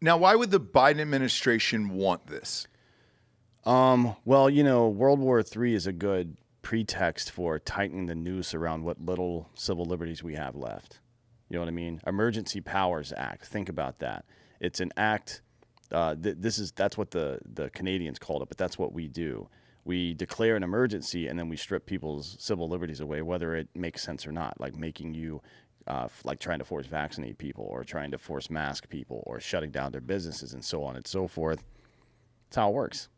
Now, why would the Biden administration want this? Well, World War III is a good pretext for tightening the noose around what little civil liberties we have left. You know what I mean? Emergency Powers Act. Think about that. It's an act. That's what the Canadians called it, but that's what we do. We declare an emergency and then we strip people's civil liberties away, whether it makes sense or not, like making you, like trying to force vaccinate people or trying to force mask people or shutting down their businesses and so on and so forth. That's how it works.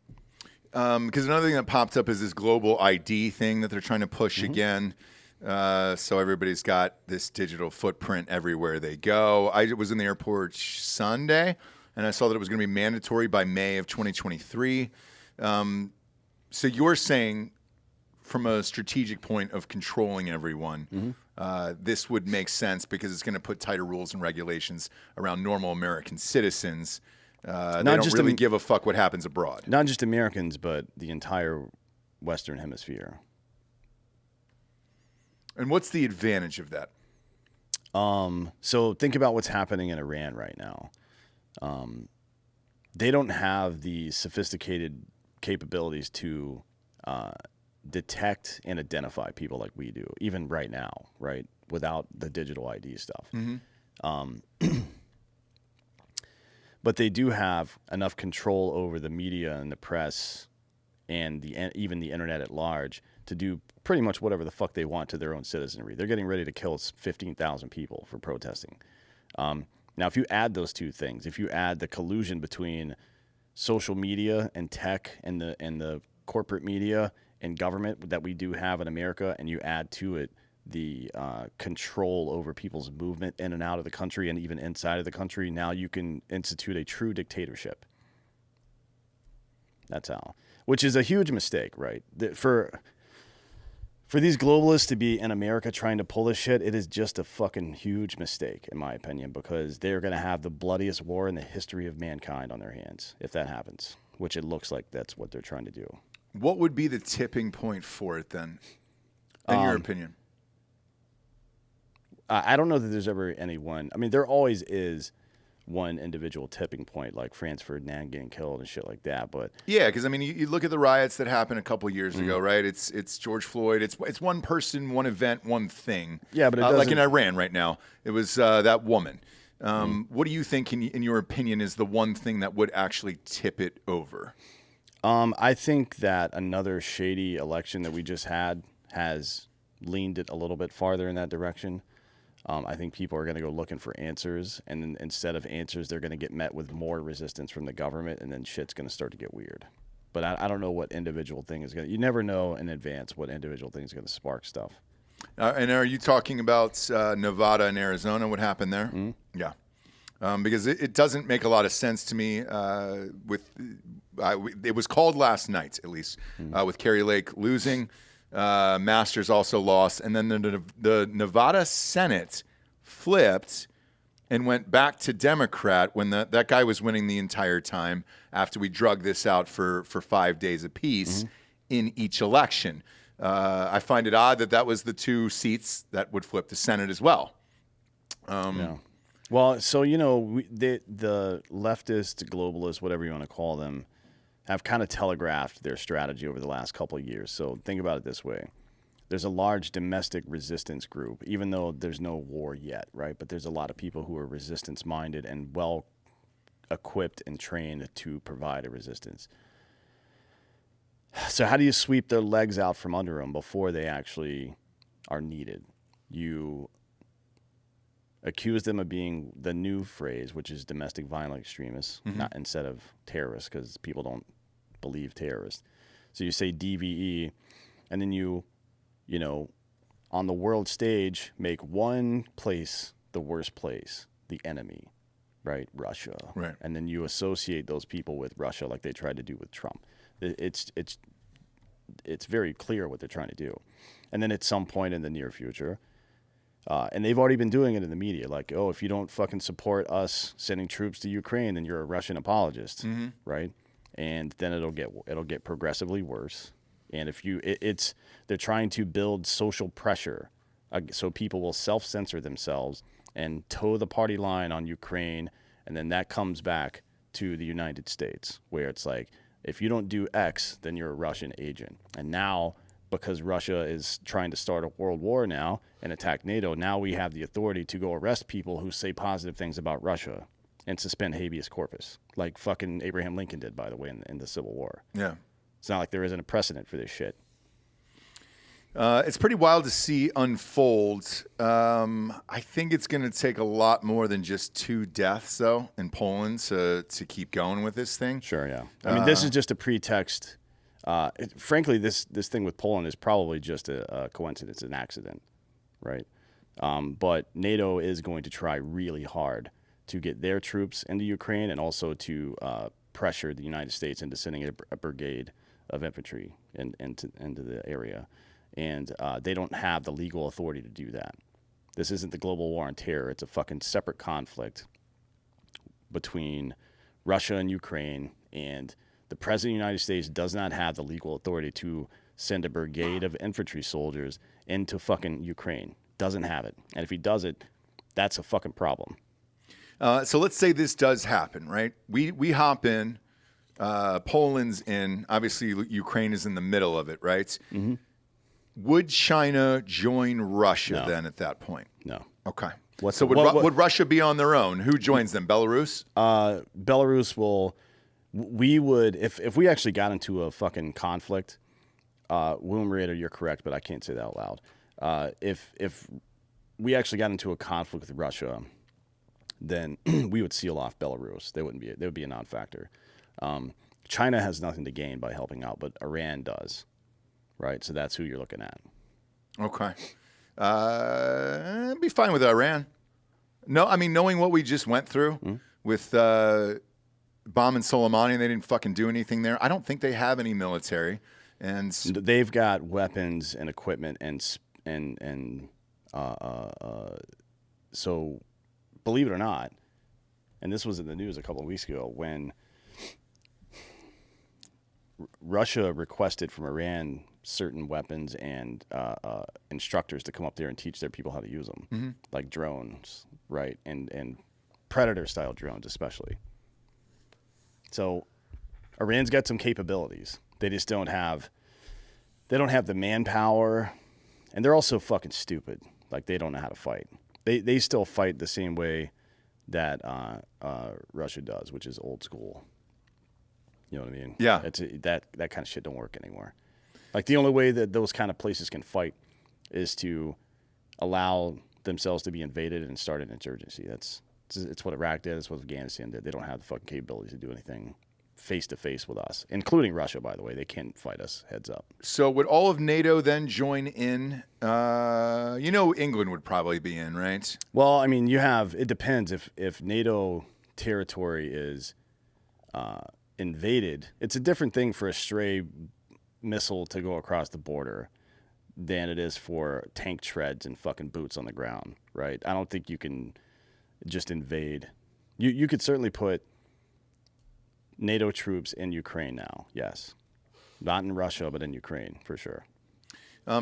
Because another thing that popped up is this global ID thing that they're trying to push again. So everybody's got this digital footprint everywhere they go. I was in the airport Sunday, and I saw that it was going to be mandatory by May of 2023. So you're saying, from a strategic point of controlling everyone, this would make sense because it's going to put tighter rules and regulations around normal American citizens. They don't really give a fuck what happens abroad. Not just Americans, but the entire Western Hemisphere. And what's the advantage of that? So think about what's happening in Iran right now. They don't have the sophisticated capabilities to detect and identify people like we do, even right now, right? Without the digital ID stuff. But they do have enough control over the media and the press and even the internet at large to do pretty much whatever the fuck they want to their own citizenry. They're getting ready to kill 15,000 people for protesting. Now, if you add those two things, if you add the collusion between social media and tech and the corporate media and government that we do have in America, and you add to it the control over people's movement in and out of the country and even inside of the country, now you can institute a true dictatorship. That's how. Which is a huge mistake, right? For these globalists to be in America trying to pull this shit, it is just a fucking huge mistake, in my opinion, because they're going to have the bloodiest war in the history of mankind on their hands if that happens, which it looks like that's what they're trying to do. What would be the tipping point for it then, in your opinion? I don't know that there's ever any one. I mean, there always is one individual tipping point, like Franz Ferdinand getting killed and shit like that. But yeah, because I mean, you look at the riots that happened a couple years ago, right? It's George Floyd. It's one person, one event, one thing. Yeah, but it like in Iran right now, it was that woman. What do you think, in your opinion, is the one thing that would actually tip it over? I think that another shady election that we just had has leaned it a little bit farther in that direction. I think people are going to go looking for answers, and then instead of answers, they're going to get met with more resistance from the government, and then shit's going to start to get weird. But I don't know what individual thing is going to... You never know in advance what individual thing is going to spark stuff. And are you talking about Nevada and Arizona, what happened there? Yeah. Because it doesn't make a lot of sense to me. It was called last night, at least, with Kari Lake losing. Masters also lost, and then the Nevada Senate flipped and went back to Democrat when that guy was winning the entire time after we drug this out for 5 days apiece in each election. I find it odd that was the two seats that would flip to Senate as well. Yeah. Well, so, the leftist, globalists, whatever you want to call them, have kind of telegraphed their strategy over the last couple of years. So think about it this way. There's a large domestic resistance group, even though there's no war yet, right? But there's a lot of people who are resistance-minded and well-equipped and trained to provide a resistance. So how do you sweep their legs out from under them before they actually are needed? You accuse them of being the new phrase, which is domestic violent extremists, not instead of terrorists, because people don't believe terrorists. So you say DVE, and then you on the world stage, make one place the worst place, the enemy, right? Russia. Right. And then you associate those people with Russia like they tried to do with Trump. It's very clear what they're trying to do. And then at some point in the near future, and they've already been doing it in the media, like, oh, if you don't fucking support us sending troops to Ukraine, then you're a Russian apologist, right? And then it'll get progressively worse. And if they're trying to build social pressure, so people will self-censor themselves and toe the party line on Ukraine, And then that comes back to the United States, where it's like, if you don't do X, then you're a Russian agent. And now, because Russia is trying to start a world war now and attack NATO, now we have the authority to go arrest people who say positive things about Russia and suspend habeas corpus, like fucking Abraham Lincoln did, by the way, in the Civil War. Yeah. It's not like there isn't a precedent for this shit. It's pretty wild to see unfold. I think it's going to take a lot more than just 2 deaths, though, in Poland to keep going with this thing. Sure, yeah. I mean, this is just a pretext. Frankly, this thing with Poland is probably just a coincidence, an accident, right? But NATO is going to try really hard to get their troops into Ukraine and also to pressure the United States into sending a brigade of infantry into the area. And they don't have the legal authority to do that. This isn't the global war on terror. It's a fucking separate conflict between Russia and Ukraine, and the President of the United States does not have the legal authority to send a brigade of infantry soldiers into fucking Ukraine. Doesn't have it. And if he does it, that's a fucking problem. So let's say this does happen, right? We hop in. Poland's in. Obviously, Ukraine is in the middle of it, right? Mm-hmm. Would China join Russia then at that point? No. Okay. Would Russia be on their own? Who joins them? Belarus? Belarus will. We would, if we actually got into a fucking conflict, Wilmreader, you're correct, but I can't say that out loud. If we actually got into a conflict with Russia, then we would seal off Belarus. They would be a non-factor. China has nothing to gain by helping out, but Iran does. Right, so that's who you're looking at. Okay. I'd be fine with Iran. No, I mean, knowing what we just went through with bombing Soleimani, they didn't fucking do anything there. I don't think they have any military. And they've got weapons and equipment so believe it or not, and this was in the news a couple of weeks ago, when Russia requested from Iran certain weapons and instructors to come up there and teach their people how to use them, like drones, right, and Predator-style drones especially. So Iran's got some capabilities. They just don't have the manpower, and they're also fucking stupid. Like, they don't know how to fight. They still fight the same way that Russia does, which is old school. You know what I mean? Yeah. That kind of shit don't work anymore. Like, the only way that those kind of places can fight is to allow themselves to be invaded and start an insurgency. It's what Iraq did. It's what Afghanistan did. They don't have the fucking capabilities to do anything face-to-face with us, including Russia, by the way. They can't fight us, heads up. So would all of NATO then join in? England would probably be in, right? Well, I mean, it depends. If NATO territory is invaded, it's a different thing for a stray missile to go across the border than it is for tank treads and fucking boots on the ground, right? I don't think you can just invade. You could certainly put NATO troops in Ukraine now, yes. Not in Russia, but in Ukraine, for sure.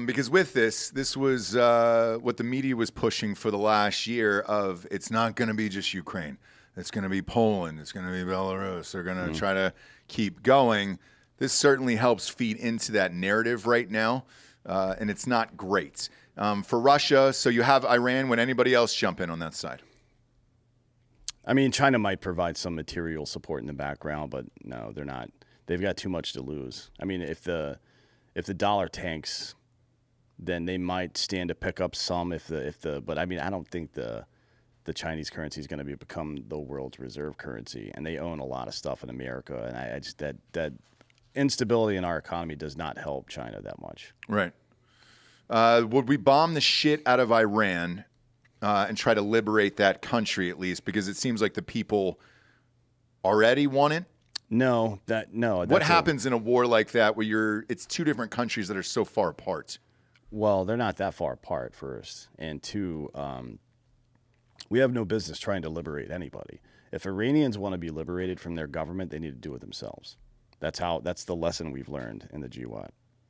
Because with this was what the media was pushing for the last year of, it's not going to be just Ukraine. It's going to be Poland. It's going to be Belarus. They're going to try to keep going. This certainly helps feed into that narrative right now, and it's not great. For Russia, so you have Iran. Would anybody else jump in on that side? I mean, China might provide some material support in the background, but no, they're not. They've got too much to lose. I mean, if the dollar tanks, then they might stand to pick up some. But I mean, I don't think the Chinese currency is going to become the world's reserve currency, and they own a lot of stuff in America, and I just that instability in our economy does not help China that much. Right. Would we bomb the shit out of Iran and try to liberate that country at least, because it seems like the people already want it? No. What happens in a war like that where it's two different countries that are so far apart? Well, they're not that far apart, first, and two, we have no business trying to liberate anybody. If Iranians want to be liberated from their government, they need to do it themselves. That's the lesson we've learned in the GWAT.